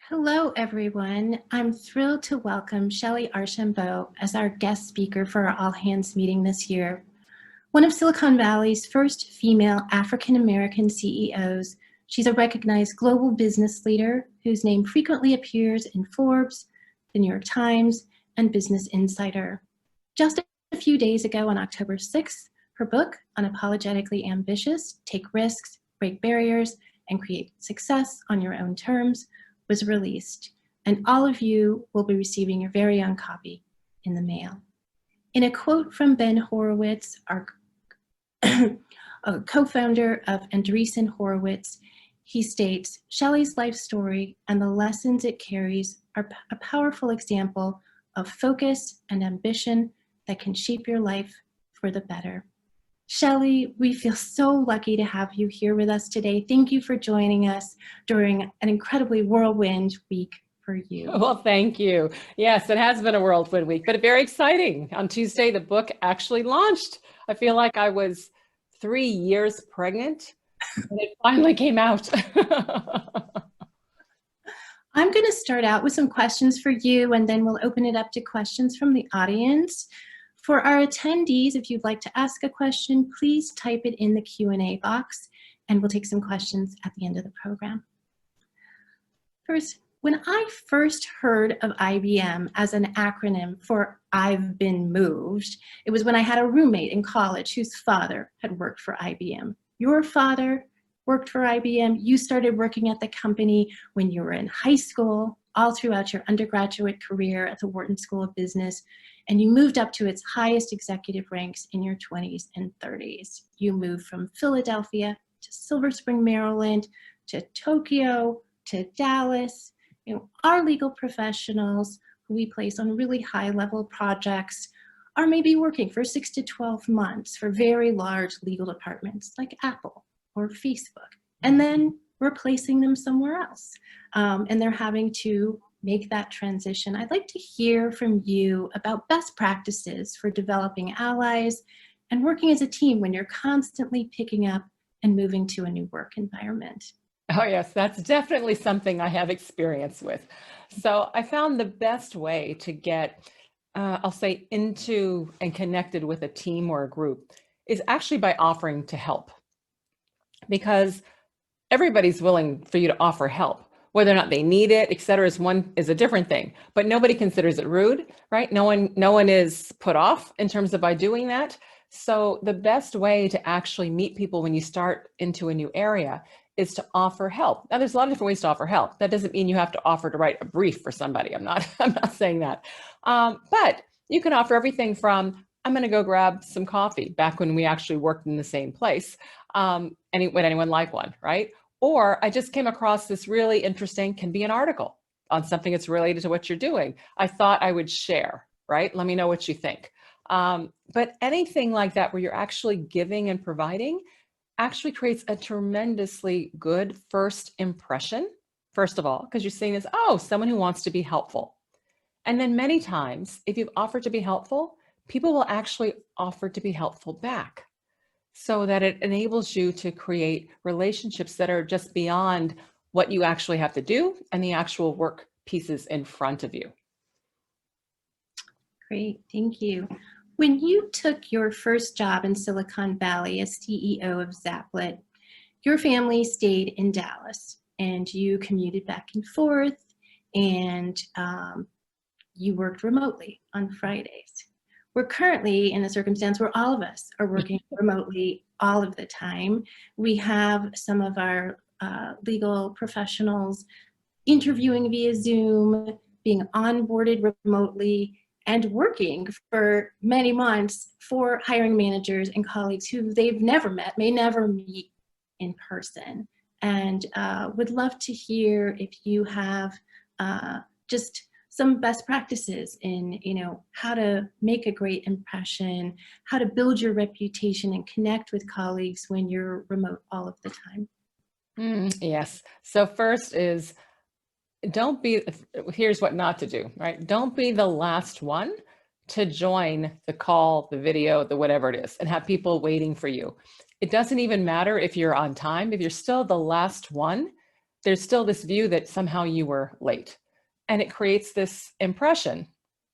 Hello, everyone. I'm thrilled to welcome Shellye Archambeau as our guest speaker for our All Hands meeting this year. One of Silicon Valley's first female African-American CEOs, she's a recognized global business leader whose name frequently appears in Forbes, the New York Times, and Business Insider. Just a few days ago on October 6th, her book, Unapologetically Ambitious, Take Risks, Break Barriers, and Create Success on Your Own Terms, was released, and all of you will be receiving your very own copy in the mail. In a quote from Ben Horowitz, our co-founder of Andreessen Horowitz, he states, Shellye's life story and the lessons it carries are a powerful example of focus and ambition that can shape your life for the better. Shellye, we feel so lucky to have you here with us today. Thank you for joining us during an incredibly whirlwind week for you. Well, thank you. Yes, it has been a whirlwind week, but very exciting. On Tuesday, the book actually launched. I feel like I was 3 years pregnant and it finally came out. I'm going to start out with some questions for you, and then we'll open it up to questions from the audience. For our attendees, if you'd like to ask a question, please type it in the Q&A box, and we'll take some questions at the end of the program. First, when I first heard of IBM as an acronym for I've been moved, it was when I had a roommate in college whose father had worked for IBM. Your father worked for IBM. You started working at the company when you were in high school, all throughout your undergraduate career at the Wharton School of Business, and you moved up to its highest executive ranks in your 20s and 30s. You moved from Philadelphia to Silver Spring, Maryland, to Tokyo, to Dallas. You know, our legal professionals who we place on really high-level projects are maybe working for 6 to 12 months for very large legal departments like Apple or Facebook, and then replacing them somewhere else. And they're having to make that transition. I'd like to hear from you about best practices for developing allies and working as a team when you're constantly picking up and moving to a new work environment. Oh yes, that's definitely something I have experience with. So I found the best way to get, I'll say, into and connected with a team or a group is actually by offering to help. Because everybody's willing for you to offer help. Whether or not they need it, et cetera, is a different thing. But nobody considers it rude, right? No one is put off in terms of by doing that. So the best way to actually meet people when you start into a new area is to offer help. Now, there's a lot of different ways to offer help. That doesn't mean you have to offer to write a brief for somebody. I'm not saying that. But you can offer everything from, I'm going to go grab some coffee, back when we actually worked in the same place. Would anyone like one, right? Or I just came across this really interesting, can be an article on something that's related to what you're doing. I thought I would share, right? Let me know what you think. But anything like that where you're actually giving and providing actually creates a tremendously good first impression, first of all, because you're seeing as, oh, someone who wants to be helpful. And then many times, if you've offered to be helpful, people will actually offer to be helpful back, so that it enables you to create relationships that are just beyond what you actually have to do and the actual work pieces in front of you. Great, thank you. When you took your first job in Silicon Valley as CEO of Zaplet, your family stayed in Dallas and you commuted back and forth, and you worked remotely on Fridays. We're currently in a circumstance where all of us are working remotely all of the time. We have some of our legal professionals interviewing via Zoom, being onboarded remotely, and working for many months for hiring managers and colleagues who they've never met, may never meet in person. And would love to hear if you have just some best practices in, how to make a great impression, how to build your reputation and connect with colleagues when you're remote all of the time. Yes. So first is, here's what not to do, right? Don't be the last one to join the call, the video, the whatever it is, and have people waiting for you. It doesn't even matter if you're on time. If you're still the last one, there's still this view that somehow you were late. And it creates this impression,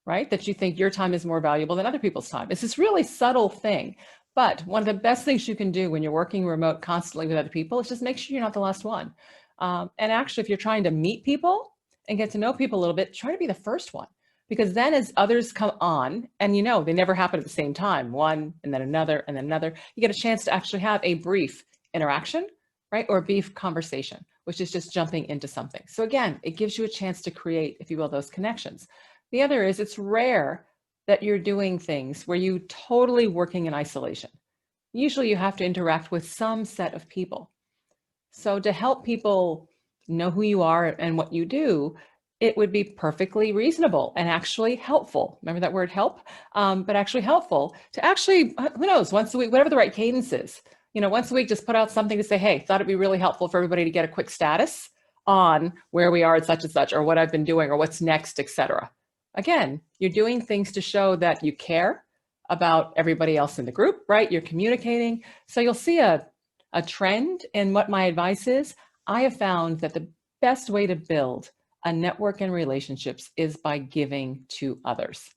right, that you think your time is more valuable than other people's time. It's this really subtle thing. But one of the best things you can do when you're working remote constantly with other people is just make sure you're not the last one. And actually, if you're trying to meet people and get to know people a little bit, try to be the first one. Because then as others come on, and you know, they never happen at the same time, one and then another and then another, you get a chance to actually have a brief interaction, right? Or a brief conversation, which is just jumping into something. So again, it gives you a chance to create, if you will, those connections. The other is it's rare that you're doing things where you totally working in isolation. Usually you have to interact with some set of people. So to help people know who you are and what you do, it would be perfectly reasonable and actually helpful. Remember that word help, but actually helpful to actually, who knows, once a week, whatever the right cadence is, you know, once a week, just put out something to say, hey, thought it'd be really helpful for everybody to get a quick status on where we are at such and such, or what I've been doing, or what's next, etc. Again, you're doing things to show that you care about everybody else in the group, right? You're communicating. So you'll see a trend in what my advice is. I have found that the best way to build a network and relationships is by giving to others.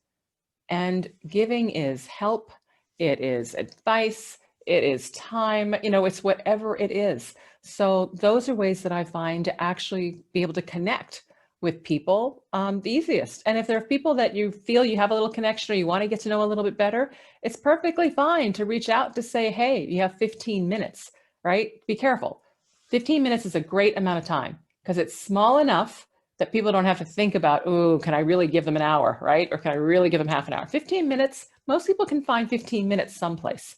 And giving is help, it is advice, it is time, you know, it's whatever it is. So those are ways that I find to actually be able to connect with people the easiest. And if there are people that you feel you have a little connection or you want to get to know a little bit better, it's perfectly fine to reach out to say, hey, you have 15 minutes, right? Be careful. 15 minutes is a great amount of time because it's small enough that people don't have to think about, oh, can I really give them an hour, right? Or can I really give them half an hour? 15 minutes, most people can find 15 minutes someplace.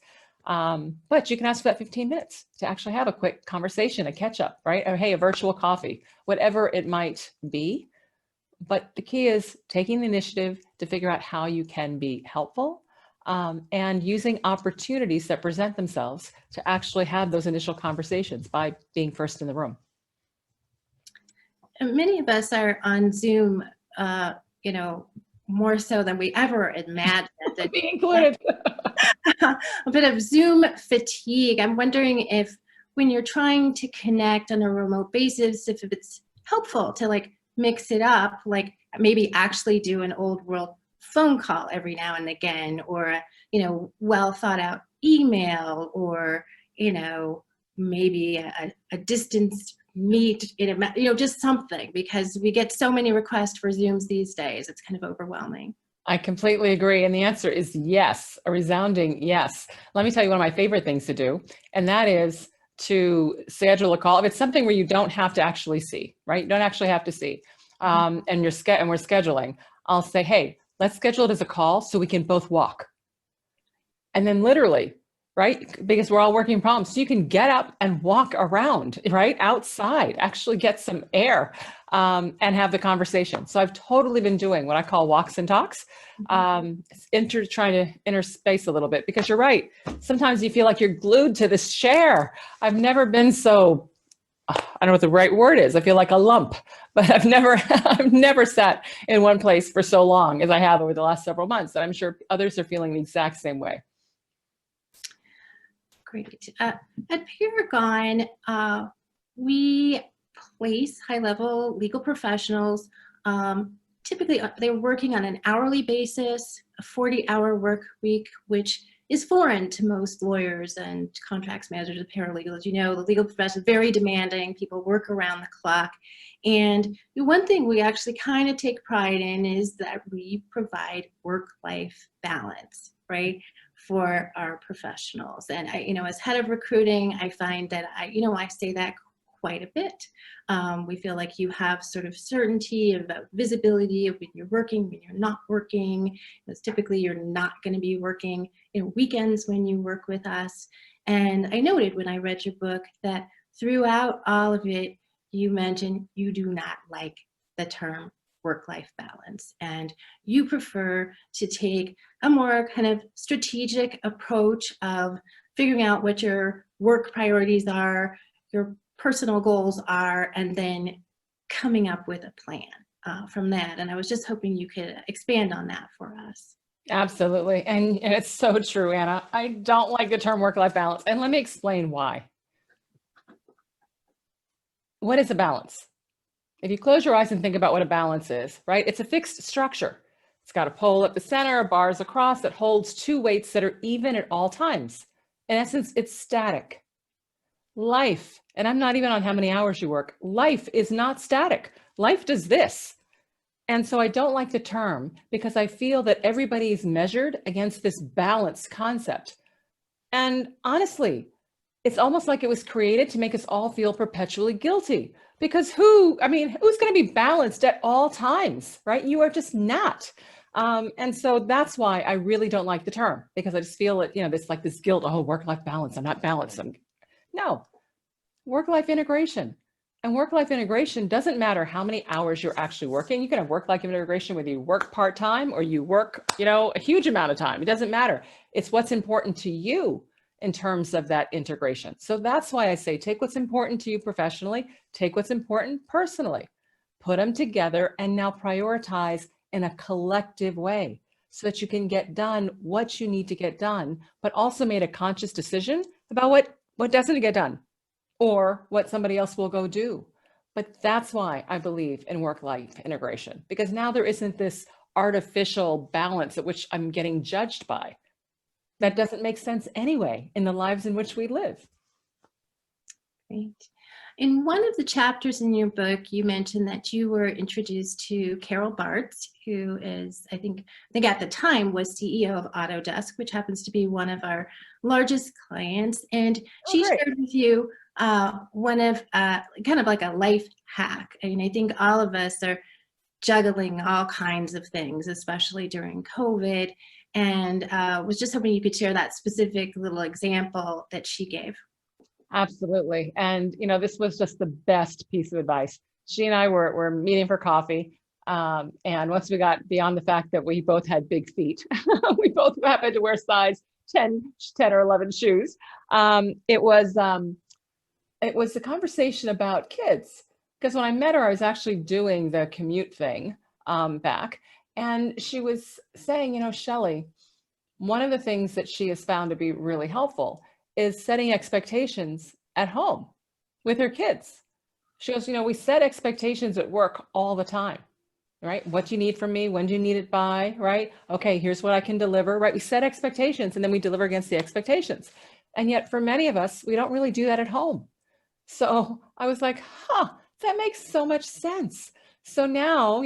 But you can ask for that 15 minutes to actually have a quick conversation, a catch up, right? Or hey, a virtual coffee, whatever it might be. But the key is taking the initiative to figure out how you can be helpful and using opportunities that present themselves to actually have those initial conversations by being first in the room. Many of us are on Zoom, you know, more so than we ever imagined. Me included. A bit of Zoom fatigue. I'm wondering if when you're trying to connect on a remote basis, if it's helpful to like mix it up, like maybe actually do an old world phone call every now and again, or, you know, well thought out email, or, you know, maybe a distance meet in a, you know, just something, because we get so many requests for Zooms these days. It's kind of overwhelming. I completely agree. And the answer is yes, a resounding yes. Let me tell you one of my favorite things to do, and that is to schedule a call. If it's something where you don't have to actually see, right? You don't actually have to see, and we're scheduling, I'll say, hey, let's schedule it as a call so we can both walk. And then literally, right? Because we're all working from home. So you can get up and walk around, right? Outside, actually get some air and have the conversation. So I've totally been doing what I call walks and talks, trying to interspace a little bit, because you're right. Sometimes you feel like you're glued to this chair. I've never been so, I don't know what the right word is. I feel like a lump, but I've never sat in one place for so long as I have over the last several months. And I'm sure others are feeling the exact same way. Great. At Paragon, we place high-level legal professionals. Typically, they're working on an hourly basis, a 40-hour work week, which is foreign to most lawyers and contracts managers and paralegals. You know, the legal profession is very demanding. People work around the clock. And one thing we actually kind of take pride in is that we provide work-life balance, right, for our professionals. And I, you know, as head of recruiting, I find that I say that quite a bit. We feel like you have sort of certainty about visibility of when you're working, when you're not working. Because typically you're not going to be working, you know, weekends when you work with us. And I noted when I read your book that throughout all of it, you mentioned you do not like the term work-life balance, and you prefer to take a more kind of strategic approach of figuring out what your work priorities are, your personal goals are, and then coming up with a plan from that. And I was just hoping you could expand on that for us. Absolutely. And it's so true, Anna. I don't like the term work-life balance. And let me explain why. what is a balance? If you close your eyes and think about what a balance is, right? It's a fixed structure. It's got a pole at the center, bars across that holds two weights that are even at all times. In essence, it's static. Life, and I'm not even on how many hours you work, life is not static. Life does this. And so I don't like the term because I feel that everybody is measured against this balance concept. And honestly, it's almost like it was created to make us all feel perpetually guilty because who's going to be balanced at all times, right? You are just not. And so that's why I really don't like the term, because I just feel it, this guilt, oh, work-life balance, I'm not balanced. No, work-life integration. And work-life integration doesn't matter how many hours you're actually working. You can have work-life integration whether you work part-time or you work, a huge amount of time. It doesn't matter. It's what's important to you in terms of that integration. So that's why I say, take what's important to you professionally, take what's important personally, put them together, and now prioritize in a collective way so that you can get done what you need to get done, but also made a conscious decision about what doesn't get done or what somebody else will go do. But that's why I believe in work-life integration, because now there isn't this artificial balance at which I'm getting judged by. That doesn't make sense anyway in the lives in which we live. Great. In one of the chapters in your book, you mentioned that you were introduced to Carol Bartz, who is, I think at the time was CEO of Autodesk, which happens to be one of our largest clients. And she shared with you one of kind of like a life hack. I mean, I think all of us are juggling all kinds of things, especially during COVID, and was just hoping you could share that specific little example that she gave. Absolutely. And, this was just the best piece of advice. She and I were meeting for coffee. And once we got beyond the fact that we both had big feet, we both happened to wear size 10 or 11 shoes. It was a conversation about kids. Because when I met her, I was actually doing the commute thing back. And she was saying, Shellye, one of the things that she has found to be really helpful is setting expectations at home with her kids. She goes, we set expectations at work all the time, right? What do you need from me? When do you need it by, right? Okay, here's what I can deliver, right? We set expectations and then we deliver against the expectations. And yet for many of us, we don't really do that at home. So I was like, that makes so much sense. So now,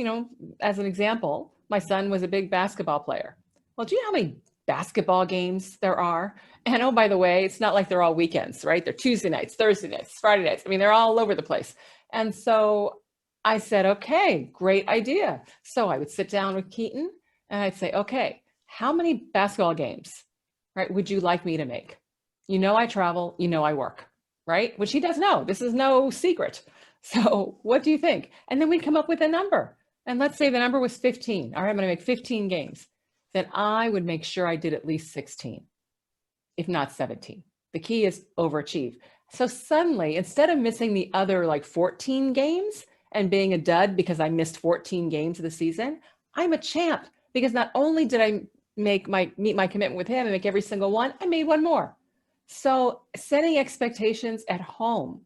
as an example, my son was a big basketball player. Well, do you know how many basketball games there are? And oh, by the way, it's not like they're all weekends, right? They're Tuesday nights, Thursday nights, Friday nights. I mean, they're all over the place. And so I said, okay, great idea. So I would sit down with Keaton and I'd say, okay, how many basketball games, right, would you like me to make? I travel, I work, right? Which he does know. This is no secret. So what do you think? And then we'd come up with a number. And let's say the number was 15. All right, I'm going to make 15 games. Then I would make sure I did at least 16, if not 17. The key is overachieve. So suddenly, instead of missing the other 14 games and being a dud because I missed 14 games of the season, I'm a champ because not only did I meet my commitment with him and make every single one, I made one more. So setting expectations at home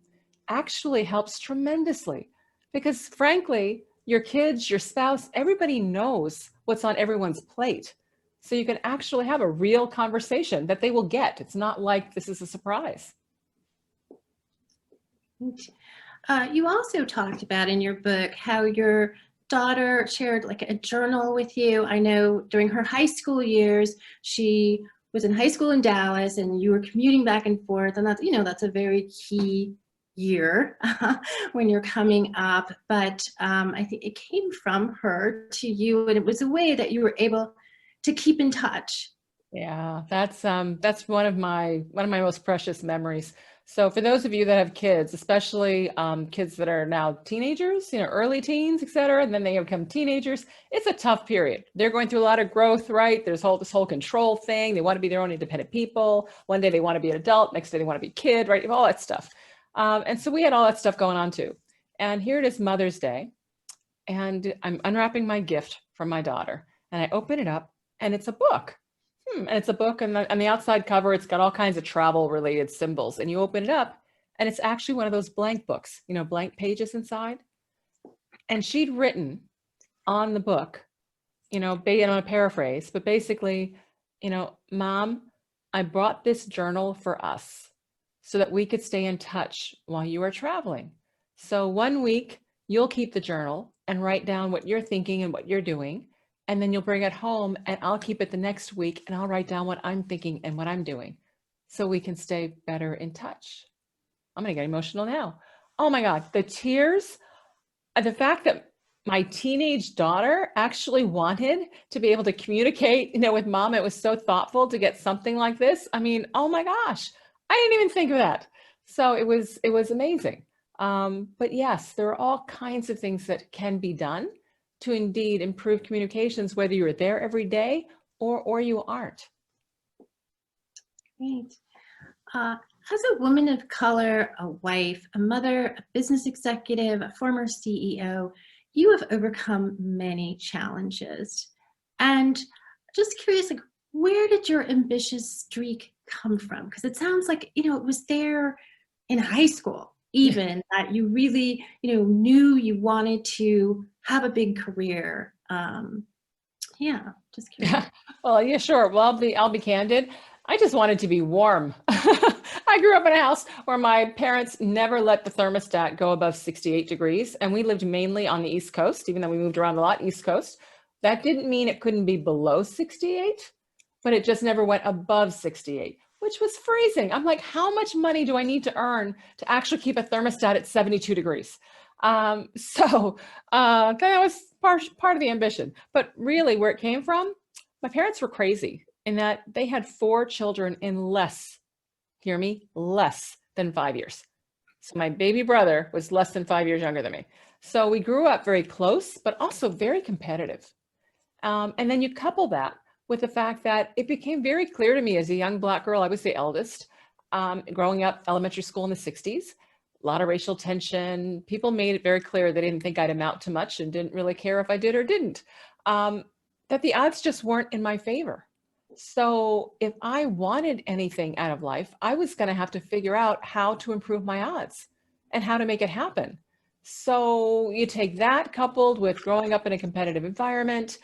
actually helps tremendously because frankly, your kids, your spouse, everybody knows what's on everyone's plate. So you can actually have a real conversation that they will get. It's not like this is a surprise. You also talked about in your book how your daughter shared a journal with you. I know during her high school years, she was in high school in Dallas and you were commuting back and forth. And that's, that's a very key year when you're coming up. But I think it came from her to you, and it was a way that you were able to keep in touch. Yeah, that's one of my most precious memories. So for those of you that have kids, especially kids that are now teenagers, early teens, et cetera, and then they become teenagers, it's a tough period. They're going through a lot of growth, right? There's this whole control thing. They want to be their own independent people. One day they want to be an adult, next day they want to be a kid, right? All that stuff. And so we had all that stuff going on too. And here it is Mother's Day, and I'm unwrapping my gift from my daughter, and I open it up, and it's a book. And it's a book, and on the outside cover, it's got all kinds of travel-related symbols. And you open it up, And it's actually one of those blank books, blank pages inside. And she'd written on the book, I'm going to paraphrase, but basically, Mom, I brought this journal for us so that we could stay in touch while you are traveling. So 1 week, you'll keep the journal and write down what you're thinking and what you're doing. And then you'll bring it home and I'll keep it the next week and I'll write down what I'm thinking and what I'm doing so we can stay better in touch. I'm going to get emotional now. Oh my God, the tears, the fact that my teenage daughter actually wanted to be able to communicate, with Mom. It was so thoughtful to get something like this. I mean, oh my gosh, I didn't even think of that. So it was amazing. But yes, there are all kinds of things that can be done to indeed improve communications, whether you're there every day or you aren't. Great. As a woman of color, a wife, a mother, a business executive, a former CEO, you have overcome many challenges. And just curious, where did your ambitious streak come from? Because it sounds like, it was there in high school, even that you really, knew you wanted to have a big career. Just curious. Yeah. Well, yeah, sure. Well, I'll be candid. I just wanted to be warm. I grew up in a house where my parents never let the thermostat go above 68 degrees. And we lived mainly on the East Coast, even though we moved around a lot, East Coast. That didn't mean it couldn't be below 68, but it just never went above 68, which was freezing. I'm like, how much money do I need to earn to actually keep a thermostat at 72 degrees? So that was part of the ambition. But really where it came from, my parents were crazy in that they had 4 children in less than 5 years. So my baby brother was less than 5 years younger than me. So we grew up very close, but also very competitive. And then you couple that with the fact that it became very clear to me as a young Black girl, I was the eldest, growing up elementary school in the 60s, a lot of racial tension. People made it very clear they didn't think I'd amount to much and didn't really care if I did or didn't, that the odds just weren't in my favor. So if I wanted anything out of life, I was going to have to figure out how to improve my odds and how to make it happen. So you take that coupled with growing up in a competitive environment,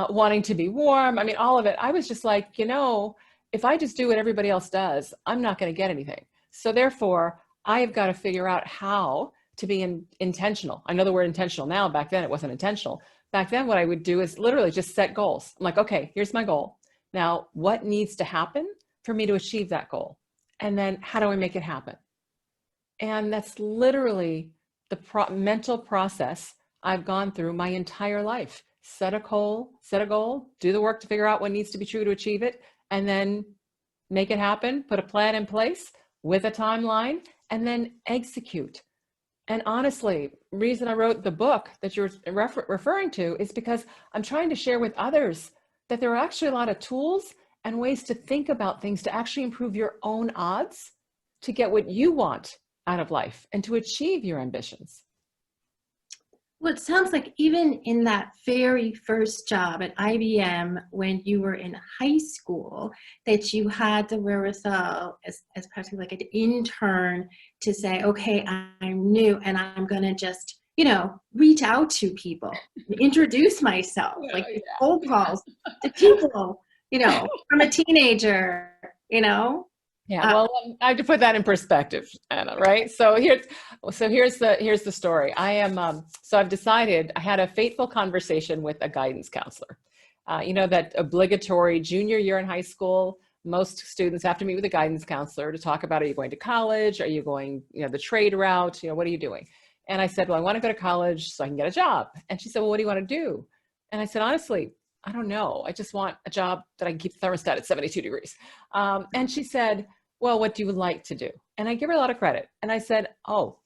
wanting to be warm. I mean, all of it. I was just like, if I just do what everybody else does, I'm not going to get anything. So therefore, I've got to figure out how to be intentional. I know the word intentional now. Back then, it wasn't intentional. Back then, what I would do is literally just set goals. I'm like, okay, here's my goal. Now, what needs to happen for me to achieve that goal? And then how do I make it happen? And that's literally the mental process I've gone through my entire life. Set a goal, do the work to figure out what needs to be true to achieve it, and then make it happen, put a plan in place with a timeline, and then execute. And honestly, reason I wrote the book that you're referring to is because I'm trying to share with others that there are actually a lot of tools and ways to think about things to actually improve your own odds to get what you want out of life and to achieve your ambitions. Well, it sounds like even in that very first job at IBM when you were in high school, that you had the wherewithal as practically like an intern to say, okay, I'm new and I'm going to just, reach out to people, introduce myself, cold calls to people, from a teenager, Yeah, well, I have to put that in perspective, Anna, right? So here's the story. So I've decided, I had a fateful conversation with a guidance counselor. That obligatory junior year in high school, most students have to meet with a guidance counselor to talk about, are you going to college? Are you going, the trade route? What are you doing? And I said, well, I want to go to college so I can get a job. And she said, well, what do you want to do? And I said, honestly, I don't know. I just want a job that I can keep the thermostat at 72 degrees. And she said, well, what do you like to do? And I give her a lot of credit. And I said, oh,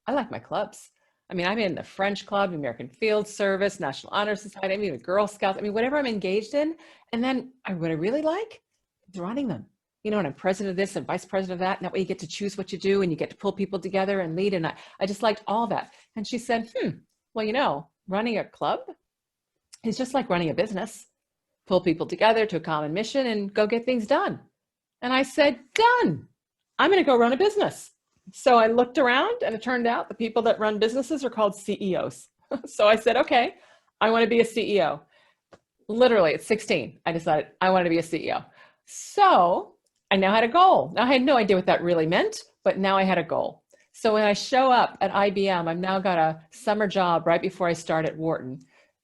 I like my clubs. I mean, I'm in the French Club, American Field Service, National Honor Society, I'm in the Girl Scouts. I mean, whatever I'm engaged in. And then what I really like is running them. And I'm president of this and vice president of that. And that way you get to choose what you do and you get to pull people together and lead. And I just liked all that. And she said, well, running a club is just like running a business. Pull people together to a common mission and go get things done. And I said, done. I'm going to go run a business. So I looked around and it turned out the people that run businesses are called CEOs. So I said, okay, I want to be a CEO. Literally at 16, I decided I wanted to be a CEO. So I now had a goal. Now I had no idea what that really meant, but now I had a goal. So when I show up at IBM, I've now got a summer job right before I start at Wharton.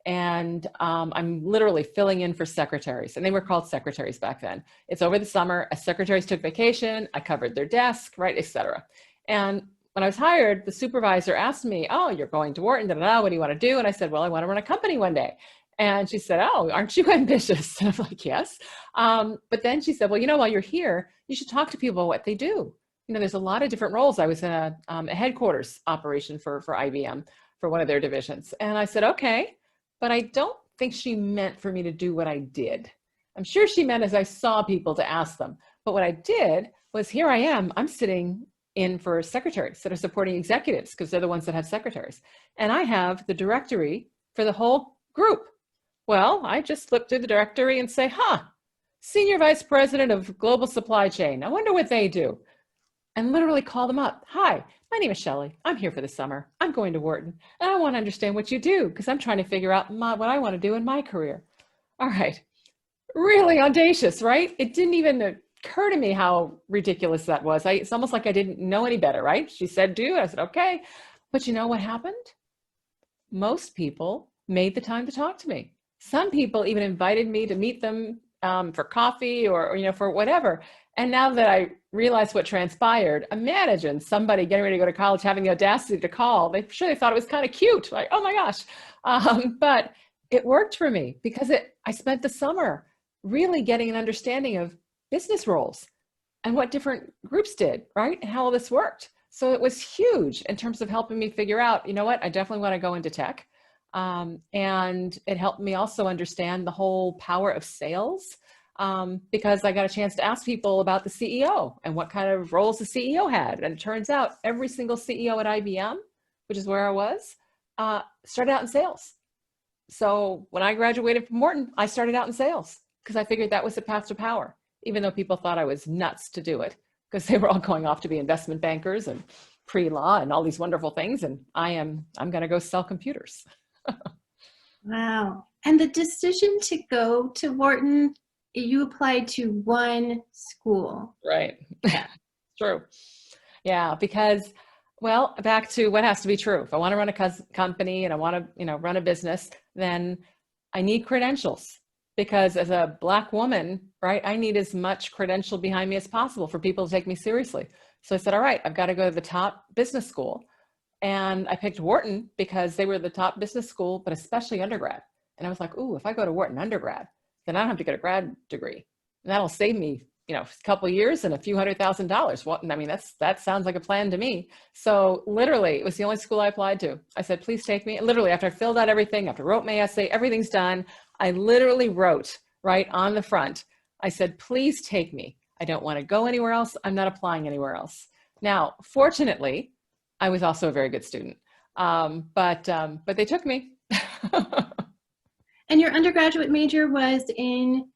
And I'm literally filling in for secretaries. And they were called secretaries back then. It's over the summer. As secretaries took vacation, I covered their desk, right, et cetera. And when I was hired, the supervisor asked me, oh, you're going to Wharton, what do you want to do? And I said, well, I want to run a company one day. And she said, oh, aren't you ambitious? And I'm like, yes. But then she said, well, while you're here, you should talk to people about what they do. There's a lot of different roles. I was in a headquarters operation for IBM for one of their divisions. And I said, okay, but I don't think she meant for me to do what I did. I'm sure she meant as I saw people to ask them. But what I did was, here I am, I'm sitting in for secretaries that are supporting executives because they're the ones that have secretaries. And I have the directory for the whole group. Well, I just flip through the directory and say, Senior Vice President of Global Supply Chain. I wonder what they do. And literally call them up. Hi, my name is Shellye. I'm here for the summer. I'm going to Wharton. And I want to understand what you do because I'm trying to figure out what I want to do in my career. All right. Really audacious, right? It didn't even occur to me how ridiculous that was. It's almost like I didn't know any better, right? She said, do. I said, okay. But you know what happened? Most people made the time to talk to me. Some people even invited me to meet them for coffee or for whatever. And now that I realize what transpired, imagine somebody getting ready to go to college having the audacity to call. They thought it was kind of cute, like, oh my gosh. But it worked for me because I spent the summer really getting an understanding of business roles and what different groups did, right? And how all this worked. So it was huge in terms of helping me figure out, what, I definitely want to go into tech. And it helped me also understand the whole power of sales. Because I got a chance to ask people about the CEO and what kind of roles the CEO had. And it turns out every single CEO at IBM, which is where I was, started out in sales. So when I graduated from Wharton, I started out in sales because I figured that was the path to power, even though people thought I was nuts to do it because they were all going off to be investment bankers and pre-law and all these wonderful things. And I'm going to go sell computers. Wow. And the decision to go to Wharton, you applied to one school. Right. True. Yeah, because, well, back to what has to be true. If I want to run a company and I want to, run a business, then I need credentials because as a Black woman, right, I need as much credential behind me as possible for people to take me seriously. So I said, all right, I've got to go to the top business school. And I picked Wharton because they were the top business school, but especially undergrad. And I was like, ooh, if I go to Wharton undergrad, then I don't have to get a grad degree. And that'll save me, a couple of years and a few $100,000. Well, I mean, that sounds like a plan to me. So literally, it was the only school I applied to. I said, please take me. And literally, after I filled out everything, after I wrote my essay, everything's done. I literally wrote right on the front. I said, please take me. I don't want to go anywhere else. I'm not applying anywhere else. Now, fortunately, I was also a very good student, but they took me. And your undergraduate major was in?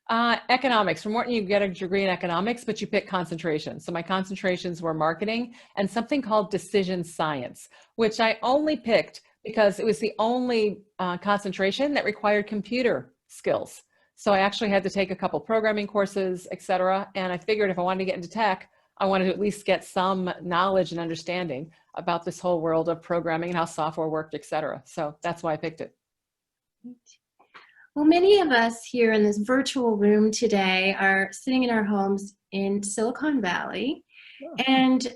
Economics. From Wharton, you get a degree in economics, but you pick concentration. So my concentrations were marketing and something called decision science, which I only picked because it was the only concentration that required computer skills. So I actually had to take a couple programming courses, et cetera. And I figured if I wanted to get into tech, I wanted to at least get some knowledge and understanding about this whole world of programming and how software worked, et cetera. So that's why I picked it. Well, many of us here in this virtual room today are sitting in our homes in Silicon Valley. Oh. And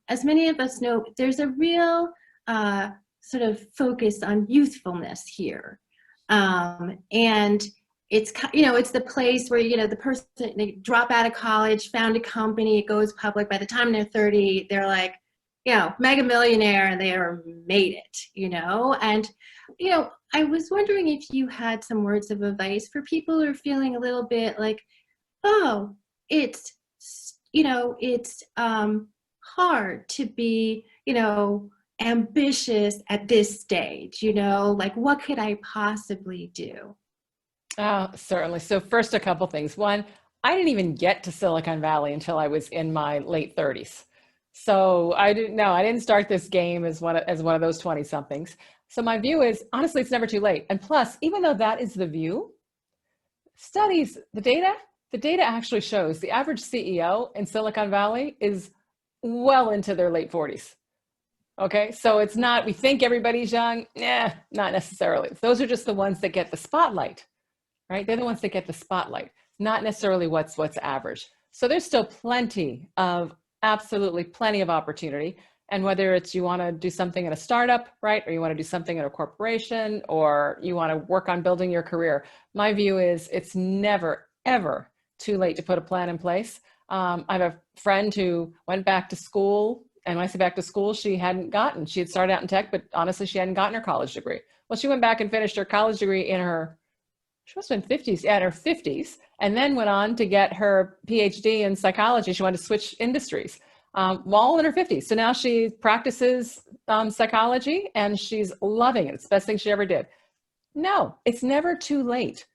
as many of us know, there's a real sort of focus on youthfulness here. And it's, it's the place where, the person, they drop out of college, found a company, it goes public. By the time they're 30, they're like, mega millionaire and they are made it, And, I was wondering if you had some words of advice for people who are feeling a little bit like, oh, it's hard to be, ambitious at this stage, like what could I possibly do? Certainly. So first, a couple things. One, I didn't even get to Silicon Valley until I was in my late 30s. So I didn't start this game as one of those 20 somethings. So my view is, honestly, it's never too late. And plus, even though that is the view, studies, the data actually shows the average CEO in Silicon Valley is well into their late 40s. Okay, so it's not, we think everybody's young. Nah, not necessarily. Those are just the ones that get the spotlight, right? They're the ones that get the spotlight, not necessarily what's average. So there's still absolutely plenty of opportunity. And whether it's you want to do something in a startup, right? Or you want to do something in a corporation, or you want to work on building your career. My view is it's never, ever too late to put a plan in place. I have a friend who went back to school, and when I say back to school, she had started out in tech, but honestly, she hadn't gotten her college degree. Well, she went back and finished her college degree she must have been 50s, yeah, in her 50s, and then went on to get her PhD in psychology. She wanted to switch industries while in her 50s. So now she practices psychology, and she's loving it. It's the best thing she ever did. No, it's never too late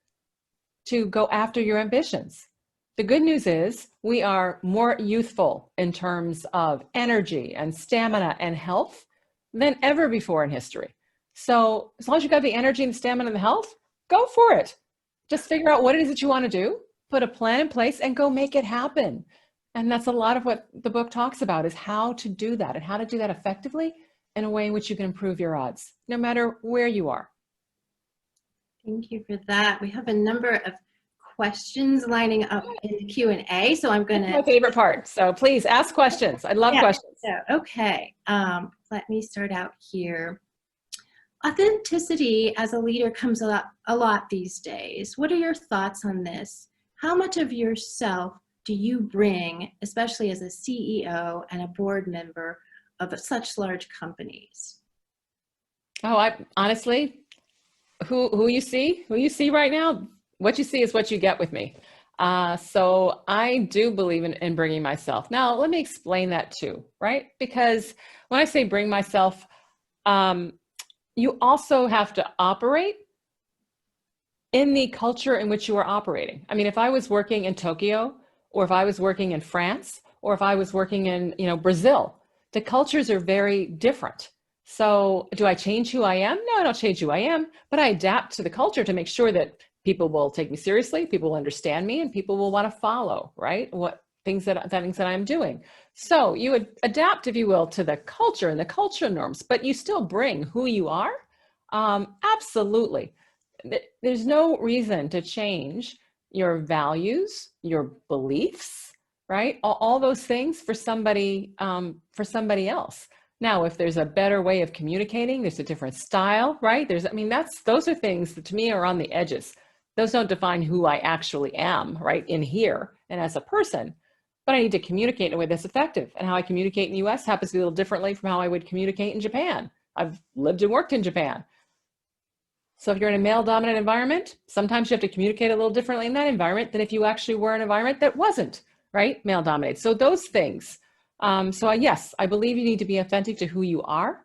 to go after your ambitions. The good news is we are more youthful in terms of energy and stamina and health than ever before in history. So as long as you've got the energy and the stamina and the health, go for it. Just figure out what it is that you want to do, put a plan in place, and go make it happen. And that's a lot of what the book talks about, is how to do that, and how to do that effectively in a way in which you can improve your odds, no matter where you are. Thank you for that. We have a number of questions lining up in the Q&A, so I'm going to... That's my favorite part. So please ask questions. I love questions. So, okay, let me start out here. Authenticity as a leader comes up a lot these days. What are your thoughts on this? How much of yourself do you bring, especially as a CEO and a board member of such large companies? Oh, honestly, who you see right now, what you see is what you get with me. So I do believe in bringing myself. Now, let me explain that too, right? Because when I say bring myself, you also have to operate in the culture in which you are operating. I mean, if I was working in Tokyo, or if I was working in France, or if I was working in, Brazil, the cultures are very different. So do I change who I am? No, I don't change who I am, but I adapt to the culture to make sure that people will take me seriously, people will understand me, and people will want to follow, right? Things that I'm doing. So you would adapt, if you will, to the culture and the cultural norms, but you still bring who you are. Absolutely. There's no reason to change your values, your beliefs, right? All those things for somebody else. Now, if there's a better way of communicating, there's a different style, right? Those are things that to me are on the edges. Those don't define who I actually am, right, in here and as a person. But I need to communicate in a way that's effective. And how I communicate in the US happens to be a little differently from how I would communicate in Japan. I've lived and worked in Japan. So if you're in a male-dominant environment, sometimes you have to communicate a little differently in that environment than if you actually were in an environment that wasn't, right, male-dominated. So those things. Yes, I believe you need to be authentic to who you are.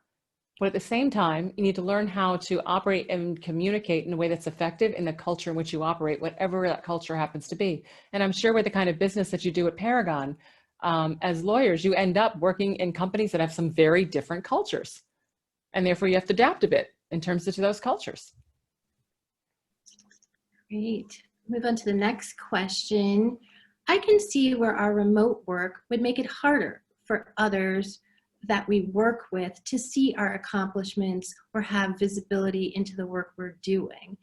But at the same time, you need to learn how to operate and communicate in a way that's effective in the culture in which you operate, whatever that culture happens to be. And I'm sure with the kind of business that you do at Paragon, as lawyers, you end up working in companies that have some very different cultures. And therefore, you have to adapt a bit in terms of those cultures. Great. Move on to the next question. I can see where our remote work would make it harder for others that we work with to see our accomplishments or have visibility into the work we're doing.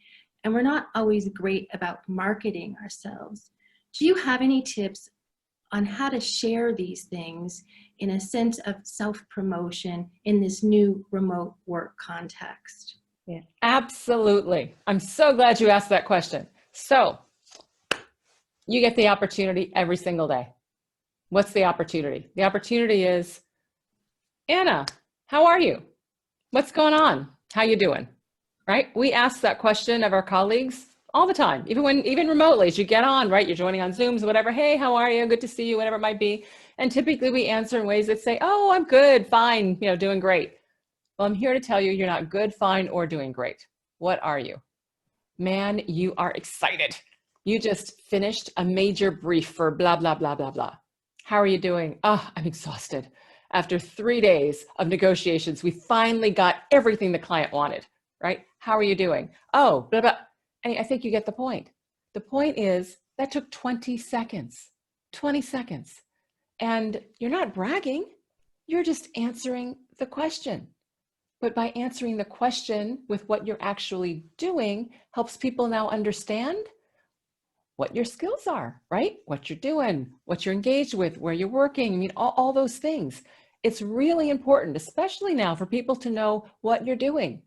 And we're not always great about marketing ourselves. Do you have any tips on how to share these things in a sense of self-promotion in this new remote work context? Yeah, absolutely. I'm so glad you asked that question. So you get the opportunity every single day. What's the opportunity? The opportunity is, Anna, how are you? What's going on? How you doing? Right? We ask that question of our colleagues all the time, even remotely, as you get on, right? You're joining on Zooms, whatever. Hey, how are you? Good to see you, whatever it might be. And typically we answer in ways that say, oh, I'm good, fine, doing great. Well, I'm here to tell you, you're not good, fine, or doing great. What are you? Man, you are excited. You just finished a major brief for blah, blah, blah, blah, blah. How are you doing? Oh, I'm exhausted. After 3 days of negotiations, we finally got everything the client wanted, right? How are you doing? Oh, blah, blah. And I think you get the point. The point is that took 20 seconds, 20 seconds. And you're not bragging, you're just answering the question. But by answering the question with what you're actually doing helps people now understand what your skills are, right? What you're doing, what you're engaged with, where you're working. I mean, all those things. It's really important, especially now, for people to know what you're doing.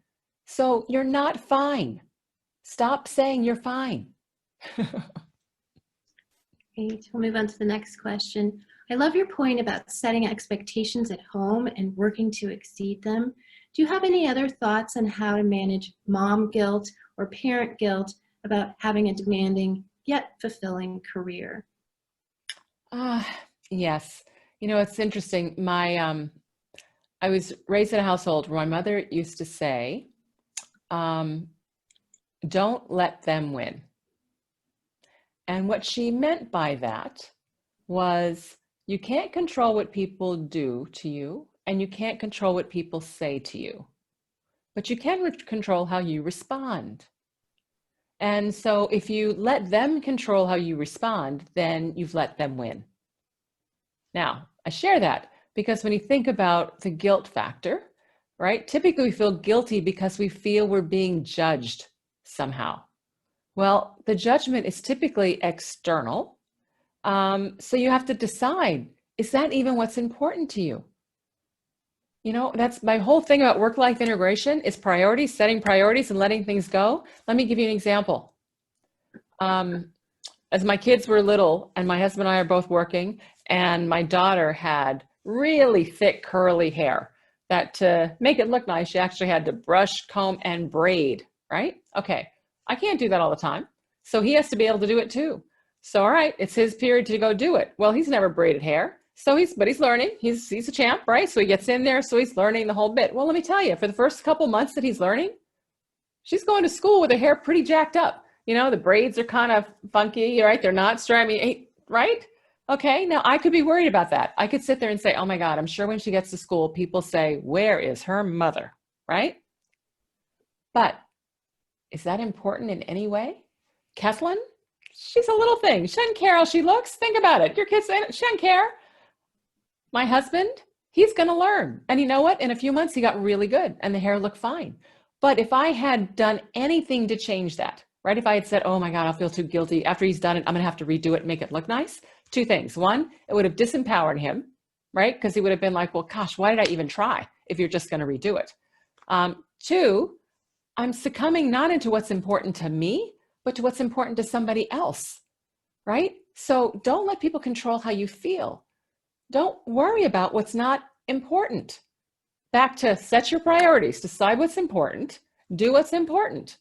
So you're not fine. Stop saying you're fine. Great. We'll move on to the next question. I love your point about setting expectations at home and working to exceed them. Do you have any other thoughts on how to manage mom guilt or parent guilt about having a demanding yet fulfilling career? Yes. You know, it's interesting. I was raised in a household where my mother used to say, don't let them win. And what she meant by that was you can't control what people do to you, and you can't control what people say to you, but you can control how you respond. And so if you let them control how you respond, then you've let them win. Now, I share that because when you think about the guilt factor, right? Typically we feel guilty because we feel we're being judged somehow. Well, the judgment is typically external. So you have to decide, is that even what's important to you? You know, that's my whole thing about work-life integration is priorities, setting priorities and letting things go. Let me give you an example. As my kids were little and my husband and I are both working, and my daughter had really thick curly hair that to make it look nice, she actually had to brush, comb, and braid, right? Okay, I can't do that all the time. So he has to be able to do it too. So, all right, it's his period to go do it. Well, he's never braided hair. So he's learning. He's a champ, right? So he gets in there. So he's learning the whole bit. Well, let me tell you, for the first couple months that he's learning, she's going to school with her hair pretty jacked up. You know, the braids are kind of funky, right? They're not straight, I mean, right? Okay, now I could be worried about that. I could sit there and say, oh my God, I'm sure when she gets to school, people say, where is her mother, right? But is that important in any way? Kathleen, she's a little thing. She doesn't care how she looks. Think about it. Your kids, she doesn't care. My husband, he's going to learn. And you know what? In a few months, he got really good and the hair looked fine. But if I had done anything to change that, right? If I had said, oh my God, I'll feel too guilty. After he's done it, I'm going to have to redo it and make it look nice. Two things. One, it would have disempowered him, right? Because he would have been like, well, gosh, why did I even try if you're just going to redo it? Two, I'm succumbing not into what's important to me, but to what's important to somebody else, right? So don't let people control how you feel. Don't worry about what's not important. Back to set your priorities, decide what's important, do what's important.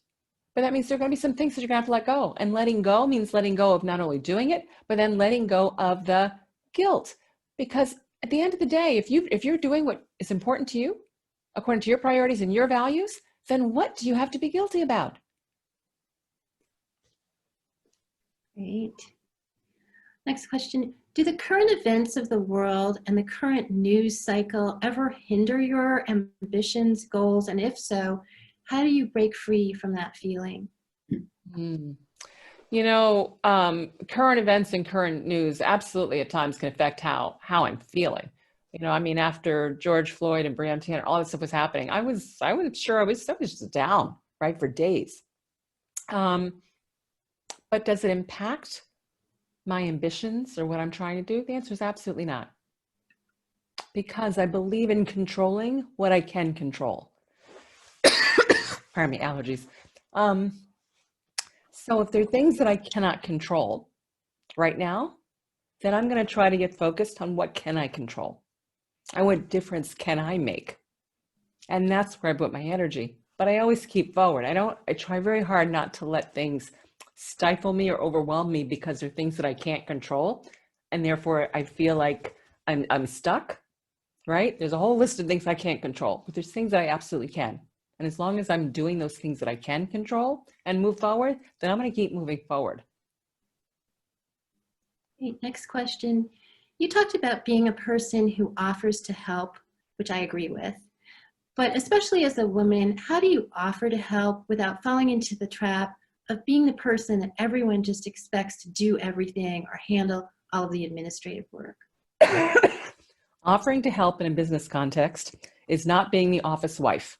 But that means there are going to be some things that you're going to have to let go. And letting go means letting go of not only doing it, but then letting go of the guilt. Because at the end of the day, if you're doing what is important to you, according to your priorities and your values, then what do you have to be guilty about? Great. Next question. Do the current events of the world and the current news cycle ever hinder your ambitions, goals? And if so, how do you break free from that feeling? You know, current events and current news absolutely at times can affect how I'm feeling. You know, I mean, after George Floyd and Breonna Taylor, all this stuff was happening, I was just down, right, for days. But does it impact my ambitions or what I'm trying to do? The answer is absolutely not. Because I believe in controlling what I can control. Pardon me, allergies. So if there are things that I cannot control right now, then I'm going to try to get focused on what can I control and what difference can I make? And that's where I put my energy. But I always keep forward. I try very hard not to let things stifle me or overwhelm me because they're things that I can't control. And therefore I feel like I'm stuck, right? There's a whole list of things I can't control, but there's things that I absolutely can. And as long as I'm doing those things that I can control and move forward, then I'm going to keep moving forward. Great. Next question. You talked about being a person who offers to help, which I agree with. But especially as a woman, how do you offer to help without falling into the trap of being the person that everyone just expects to do everything or handle all of the administrative work? Offering to help in a business context is not being the office wife.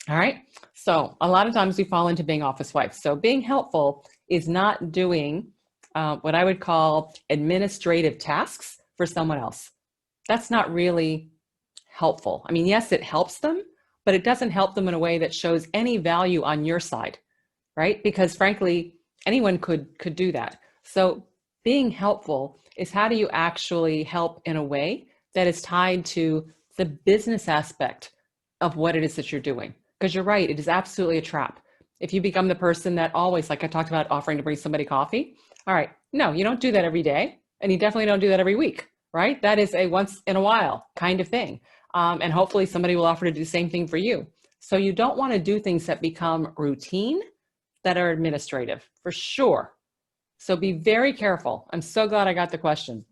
All right. So a lot of times we fall into being office wife. So being helpful is not doing what I would call administrative tasks for someone else. That's not really helpful. I mean, yes, it helps them, but it doesn't help them in a way that shows any value on your side, right? Because frankly, anyone could do that. So being helpful is how do you actually help in a way that is tied to the business aspect of what it is that you're doing. Because you're right, it is absolutely a trap. If you become the person that always, like I talked about, offering to bring somebody coffee, all right, no, you don't do that every day, and you definitely don't do that every week, right? That is a once in a while kind of thing. And hopefully somebody will offer to do the same thing for you. So you don't want to do things that become routine, that are administrative, for sure. So be very careful. I'm so glad I got the question.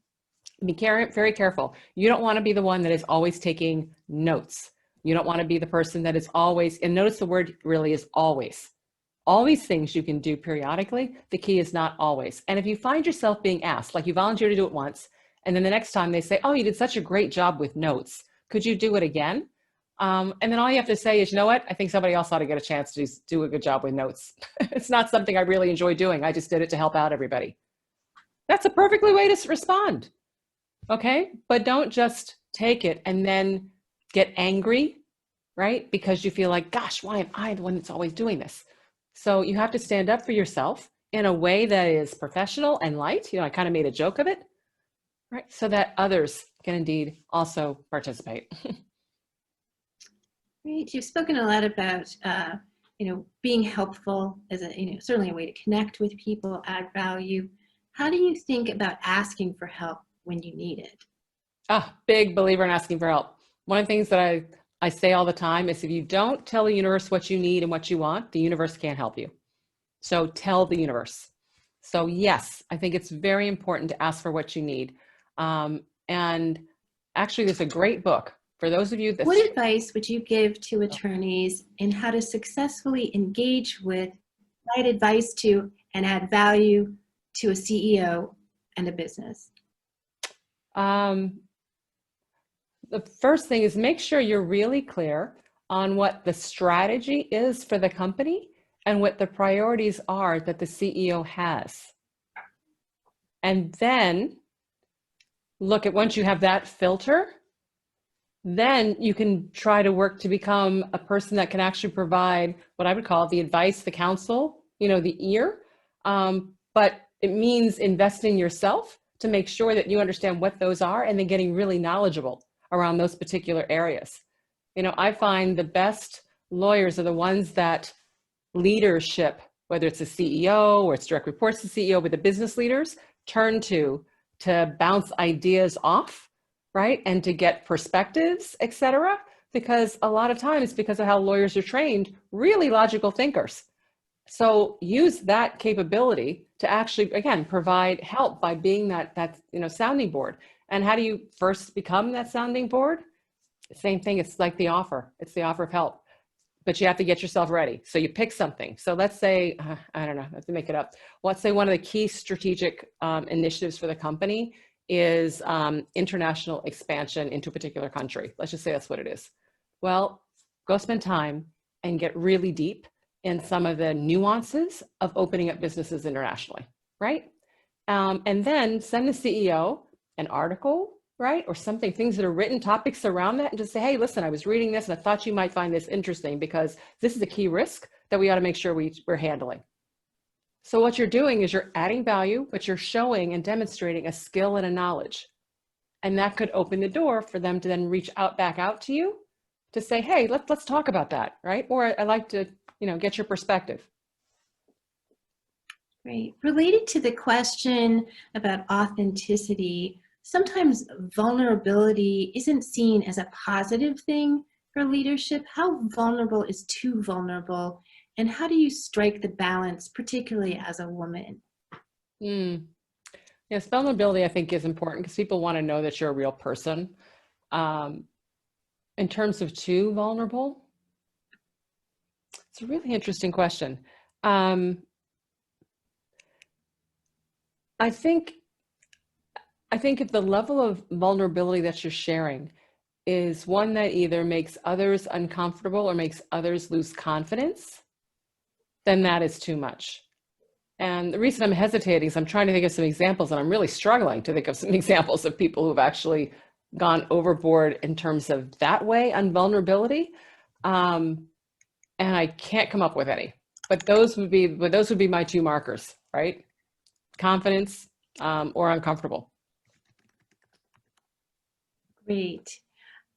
Be very careful. You don't want to be the one that is always taking notes. You don't want to be the person that is always, and notice the word really is always. All these things you can do periodically. The key is not always. And if you find yourself being asked, like you volunteer to do it once, and then the next time they say, oh, you did such a great job with notes. Could you do it again? And then all you have to say is, you know what? I think somebody else ought to get a chance to do a good job with notes. It's not something I really enjoy doing. I just did it to help out everybody. That's a perfectly way to respond. Okay. But don't just take it and then get angry, right? Because you feel like, gosh, why am I the one that's always doing this? So you have to stand up for yourself in a way that is professional and light. You know, I kind of made a joke of it, right? So that others can indeed also participate. Great. You've spoken a lot about, being helpful as certainly a way to connect with people, add value. How do you think about asking for help when you need it? Big believer in asking for help. One of the things that I say all the time is if you don't tell the universe what you need and what you want, the universe can't help you. So tell the universe. So yes, I think it's very important to ask for what you need. And actually, there's a great book for those of you that... What advice would you give to attorneys in how to successfully engage with, provide advice to, and add value to a CEO and a business? The first thing is make sure you're really clear on what the strategy is for the company and what the priorities are that the CEO has. And then look at, once you have that filter, then you can try to work to become a person that can actually provide what I would call the advice, the counsel, the ear. But it means investing yourself to make sure that you understand what those are and then getting really knowledgeable around those particular areas. I find the best lawyers are the ones that leadership, whether it's a CEO or it's direct reports to CEO, but the business leaders turn to bounce ideas off, right? And to get perspectives, et cetera, because a lot of times, because of how lawyers are trained, really logical thinkers. So use that capability to actually, again, provide help by being that sounding board. And how do you first become that sounding board? Same thing. It's like the offer. It's the offer of help, but you have to get yourself ready. So you pick something. So let's say, I don't know, I have to make it up. Let's say one of the key strategic initiatives for the company is international expansion into a particular country. Let's just say that's what it is. Well, go spend time and get really deep in some of the nuances of opening up businesses internationally, right? And then send the CEO an article, right? Or something, things that are written, topics around that, and just say, hey, listen, I was reading this and I thought you might find this interesting because this is a key risk that we ought to make sure we're handling. So what you're doing is you're adding value, but you're showing and demonstrating a skill and a knowledge. And that could open the door for them to then reach back out to you to say, hey, let's talk about that, right? Or I'd like to, get your perspective. Great. Related to the question about authenticity, sometimes vulnerability isn't seen as a positive thing for leadership. How vulnerable is too vulnerable? And how do you strike the balance, particularly as a woman? Yes, vulnerability I think is important because people want to know that you're a real person. In terms of too vulnerable, it's a really interesting question. Um, I think if the level of vulnerability that you're sharing is one that either makes others uncomfortable or makes others lose confidence, then that is too much. And the reason I'm hesitating is I'm trying to think of some examples, and I'm really struggling to think of some examples of people who've actually gone overboard in terms of that way on vulnerability. And I can't come up with any. But those would be my two markers, right? Confidence or uncomfortable. Great.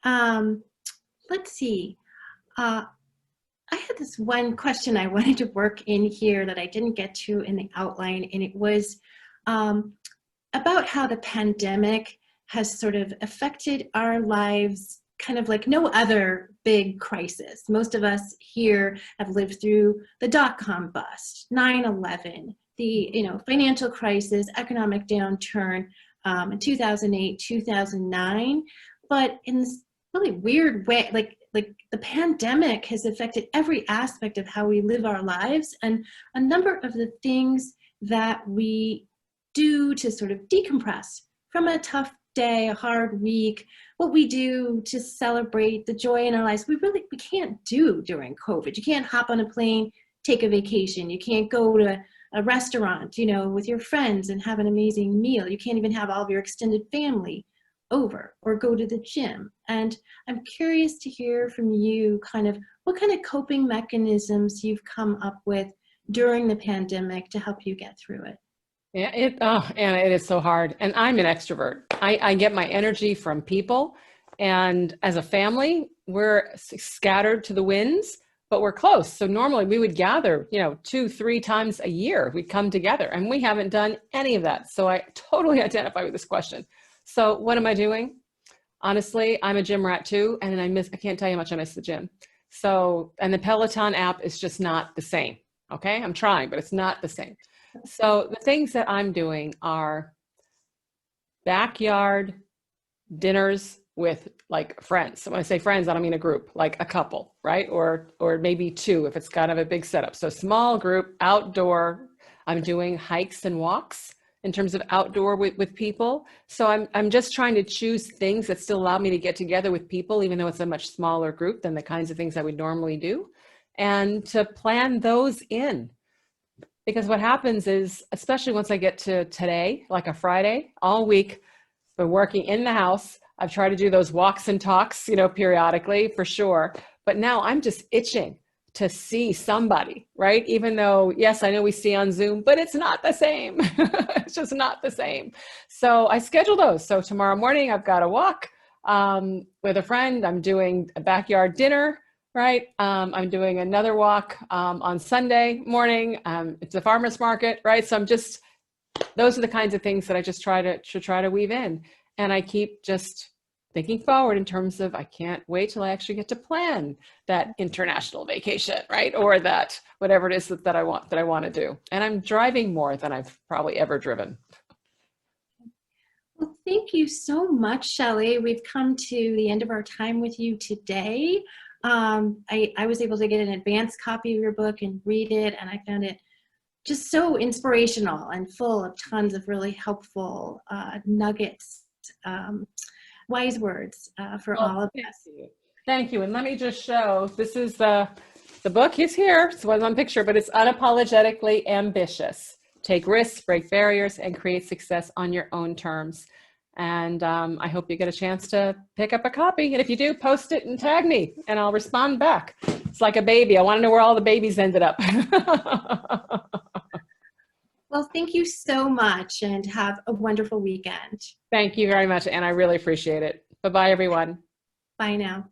Let's see. I had this one question I wanted to work in here that I didn't get to in the outline, and it was about how the pandemic has sort of affected our lives kind of like no other big crisis. Most of us here have lived through the dot-com bust, 9/11, the financial crisis, economic downturn in 2008, 2009, but in this really weird way, like the pandemic has affected every aspect of how we live our lives, and a number of the things that we do to sort of decompress from a tough day, a hard week, what we do to celebrate the joy in our lives, we can't do during COVID. You can't hop on a plane, take a vacation. You can't go to a restaurant, with your friends and have an amazing meal. You can't even have all of your extended family over or go to the gym. And I'm curious to hear from you what kind of coping mechanisms you've come up with during the pandemic to help you get through it. Yeah, Anna, it is so hard. And I'm an extrovert. I get my energy from people. And as a family, we're scattered to the winds, but we're close. So normally we would gather, 2-3 times a year. We'd come together, and we haven't done any of that. So I totally identify with this question. So what am I doing? Honestly, I'm a gym rat too. And I can't tell you how much I miss the gym. So, and the Peloton app is just not the same. Okay. I'm trying, but it's not the same. So the things that I'm doing are backyard dinners with like friends. So when I say friends, I don't mean a group, like a couple, right? Or maybe two if it's kind of a big setup. So small group, outdoor. I'm doing hikes and walks in terms of outdoor with people. So I'm just trying to choose things that still allow me to get together with people, even though it's a much smaller group than the kinds of things I would normally do, and to plan those in. Because what happens is, especially once I get to today, like a Friday, all week, been working in the house. I've tried to do those walks and talks, periodically for sure. But now I'm just itching to see somebody, right? Even though, yes, I know we see on Zoom, but it's not the same. It's just not the same. So I schedule those. So tomorrow morning, I've got a walk with a friend. I'm doing a backyard dinner, right? I'm doing another walk on Sunday morning. It's a farmer's market, right? So those are the kinds of things that I just try to weave in. And I keep just thinking forward in terms of, I can't wait till I actually get to plan that international vacation, right? Or that whatever it is that I want to do. And I'm driving more than I've probably ever driven. Well, thank you so much, Shellye. We've come to the end of our time with you today. I was able to get an advanced copy of your book and read it, and I found it just so inspirational and full of tons of really helpful nuggets, wise words for all of us. Thank you. And let me just show, this is the book is here. So it's on picture, but it's Unapologetically Ambitious. Take risks, break barriers, and create success on your own terms. And I hope you get a chance to pick up a copy. And if you do, post it and tag me, and I'll respond back. It's like a baby. I want to know where all the babies ended up. Well, thank you so much, and have a wonderful weekend. Thank you very much, and I really appreciate it. Bye-bye, everyone. Bye now.